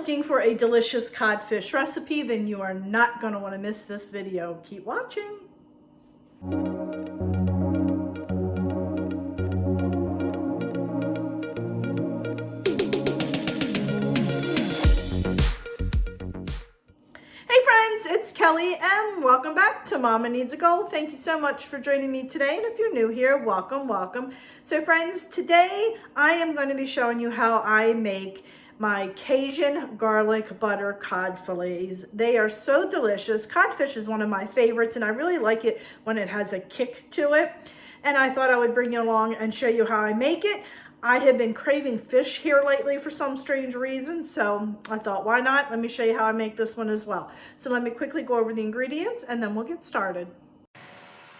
looking for a delicious codfish recipe, then you are not going to want to miss this video. Keep watching. Hey friends, it's Kelly and welcome back to Mama Needs a Goal. Thank you so much for joining me today, and if you're new here, welcome, welcome. So friends, today I am going to be showing you how I make my Cajun garlic butter cod fillets. They are so delicious. Codfish is one of my favorites, and I really like it when it has a kick to it. And I thought I would bring you along and show you how I make it. I have been craving fish here lately for some strange reason, so I thought, why not? Let me show you how I make this one as well. So let me quickly go over the ingredients and then we'll get started.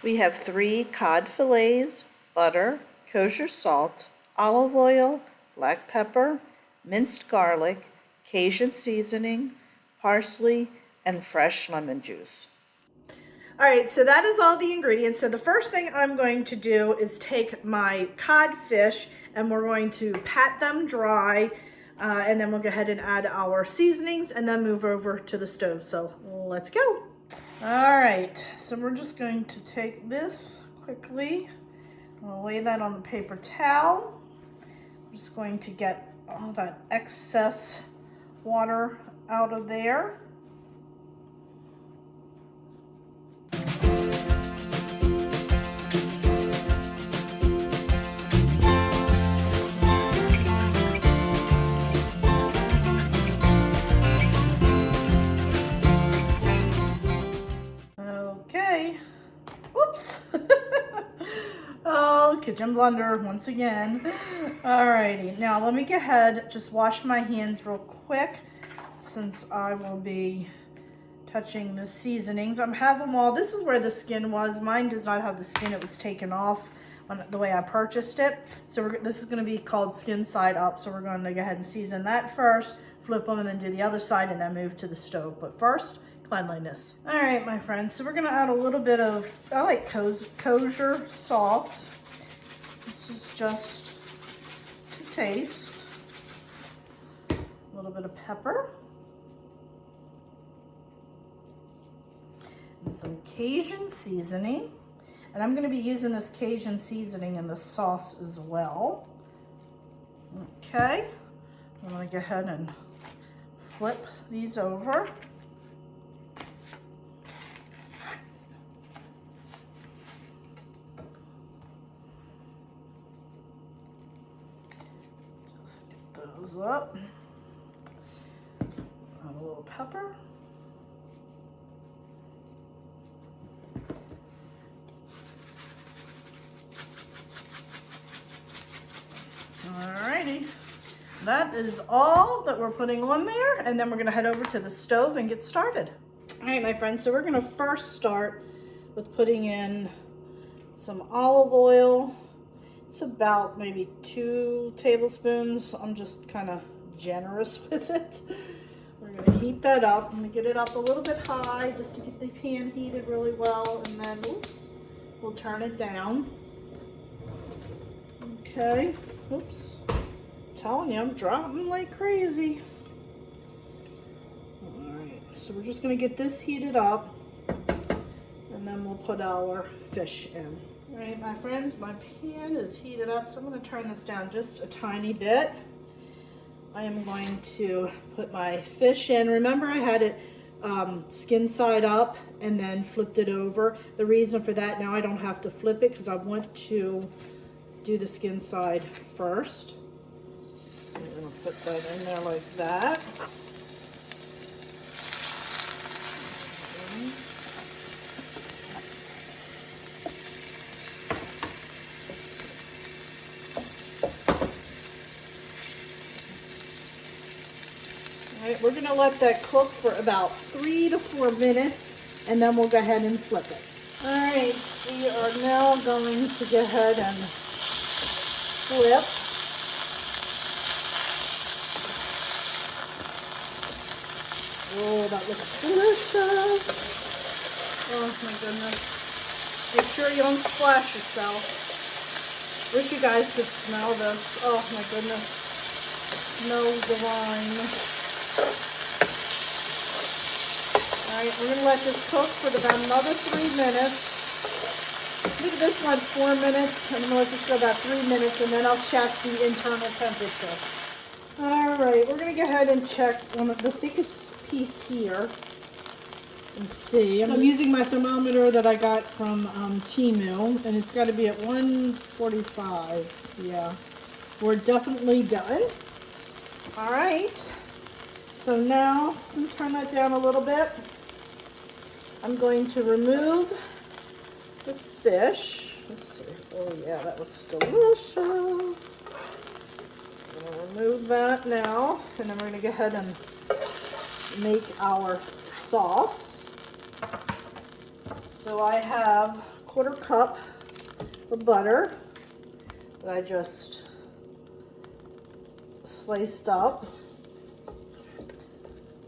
We have 3 cod fillets, butter, kosher salt, olive oil, black pepper, minced garlic, Cajun seasoning, parsley, and fresh lemon juice. All right, so that is all the ingredients. So the first thing I'm going to do is take my codfish and we're going to pat them dry, and then we'll go ahead and add our seasonings and then move over to the stove. So let's go. All right, so we're just going to take this quickly. I'll lay that on the paper towel. I'm just going to get all that excess water out of there. Okay. Whoops. Oh, kitchen blunder once again. Alrighty, now let me go ahead, just wash my hands real quick since I will be touching the seasonings. I have them all. This is where the skin was. Mine does not have the skin. It was taken off on the way I purchased it. So this is going to be called skin side up. So we're going to go ahead and season that first, flip them, and then do the other side, and then move to the stove. But first, cleanliness. All right, my friends, so we're going to add a little bit of, I like kosher salt. This is just to taste. A little bit of pepper. And some Cajun seasoning. And I'm going to be using this Cajun seasoning in the sauce as well. Okay. I'm going to go ahead and flip these over. Up, add a little pepper, alrighty, that is all that we're putting on there, and then we're going to head over to the stove and get started. All right, my friends, so we're going to first start with putting in some olive oil. It's about maybe 2 tablespoons. I'm just kind of generous with it. We're going to heat that up. I'm going to get it up a little bit high just to get the pan heated really well, and then we'll turn it down. Okay. Oops. I'm telling you, I'm dropping like crazy. Alright, so we're just going to get this heated up, and then we'll put our fish in. All right, my friends, my pan is heated up, so I'm going to turn this down just a tiny bit. I am going to put my fish in. Remember, I had it skin side up and then flipped it over. The reason for that, now I don't have to flip it because I want to do the skin side first. I'm going to put that in there like that. We're going to let that cook for about 3 to 4 minutes, and then we'll go ahead and flip it. All right, we are now going to go ahead and flip. Oh, that looks delicious. Oh my goodness. Make sure you don't splash yourself. Wish you guys could smell this. Oh my goodness. It smells divine. All right, we're gonna let this cook for about another 3 minutes. I think this one's 4 minutes. I'm gonna let this go about 3 minutes, and then I'll check the internal temperature. All right, we're gonna go ahead and check one of the thickest piece here and see. So I'm using my thermometer that I got from Temu, and it's got to be at 145. Yeah, we're definitely done. All right, so now I'm just gonna turn that down a little bit. I'm going to remove the fish. Let's see. Oh yeah, that looks delicious. I'm gonna remove that now, and then we're gonna go ahead and make our sauce. So I have a 1/4 cup of butter that I just sliced up.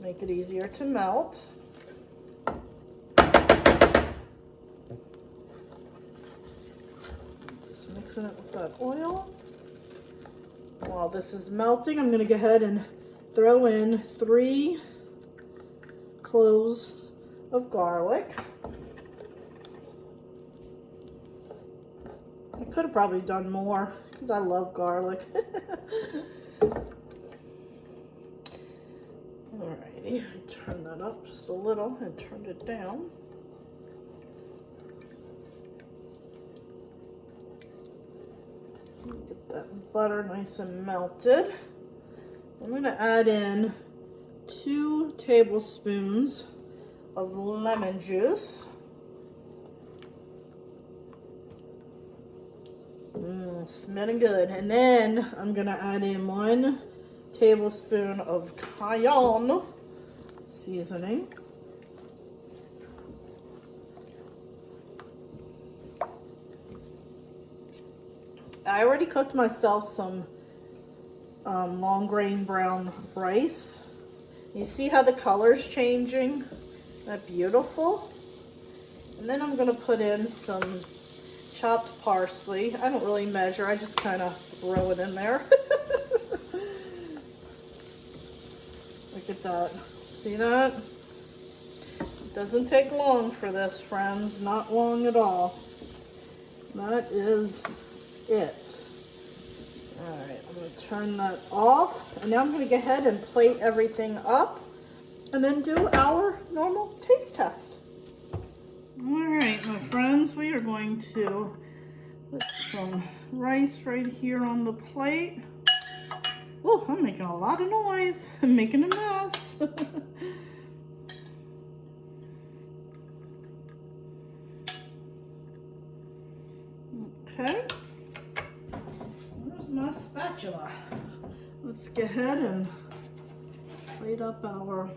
Make it easier to melt. Just mixing it with that oil. While this is melting, I'm going to go ahead and throw in 3 cloves of garlic. I could have probably done more because I love garlic. Alrighty, turn that up just a little and turn it down. Get that butter nice and melted. I'm going to add in 2 tablespoons of lemon juice. Smelling good. And then I'm going to add in 1 tablespoon of Cajun seasoning. I already cooked myself some long grain brown rice. You see how the color's changing? Isn't that beautiful? And then I'm going to put in some chopped parsley. I don't really measure, I just kind of throw it in there. Look at that. See that? It doesn't take long for this, friends. Not long at all. That is it. Alright, I'm going to turn that off. And now I'm going to go ahead and plate everything up and then do our normal taste test. Alright, my friends, we are going to put some rice right here on the plate. Oh, I'm making a lot of noise. I'm making a mess. Okay. Where's my spatula? Let's go ahead and plate up our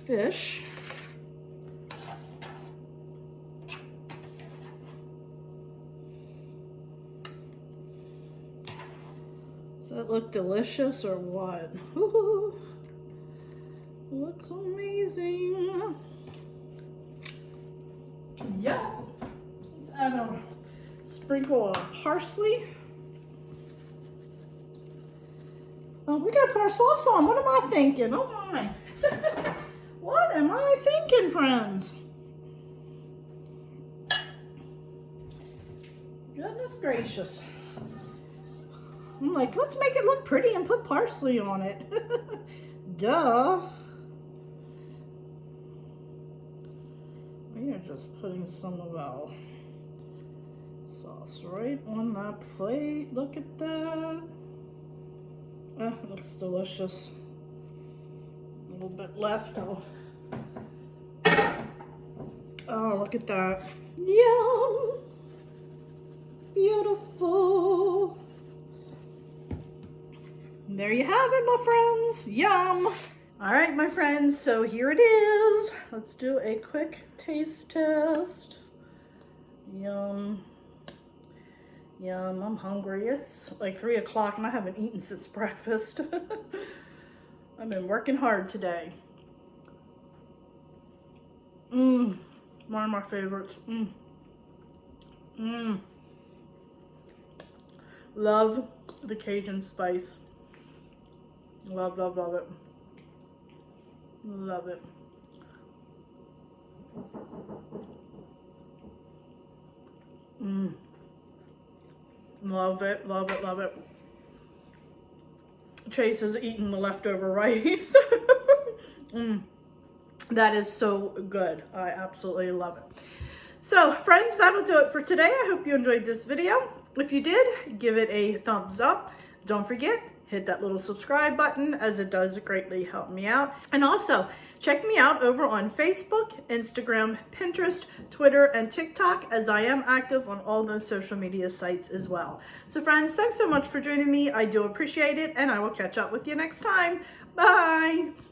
fish. Does that look delicious or what? Ooh, looks amazing. Yeah. Let's add a sprinkle of parsley. Oh, we gotta put our sauce on. What am I thinking? Oh my. What am I thinking, friends? Goodness gracious. I'm like, let's make it look pretty and put parsley on it. Duh. We are just putting some of our sauce right on that plate. Look at that. Ah, it looks delicious. A little bit left. Oh, look at that. Yum. Beautiful. There you have it, my friends. Yum. All right, my friends, so here it is. Let's do a quick taste test. Yum. Yum, I'm hungry. It's like 3 o'clock and I haven't eaten since breakfast. I've been working hard today. One of my favorites. Love the Cajun spice. Love, love, love it. Love it. Love it, love it, love it. Chase is eating the leftover rice. That is so good. I absolutely love it. So friends, that'll do it for today. I hope you enjoyed this video. If you did, give it a thumbs up. Don't forget, hit that little subscribe button, as it does greatly help me out. And also, check me out over on Facebook, Instagram, Pinterest, Twitter, and TikTok, as I am active on all those social media sites as well. So friends, thanks so much for joining me. I do appreciate it, and I will catch up with you next time. Bye!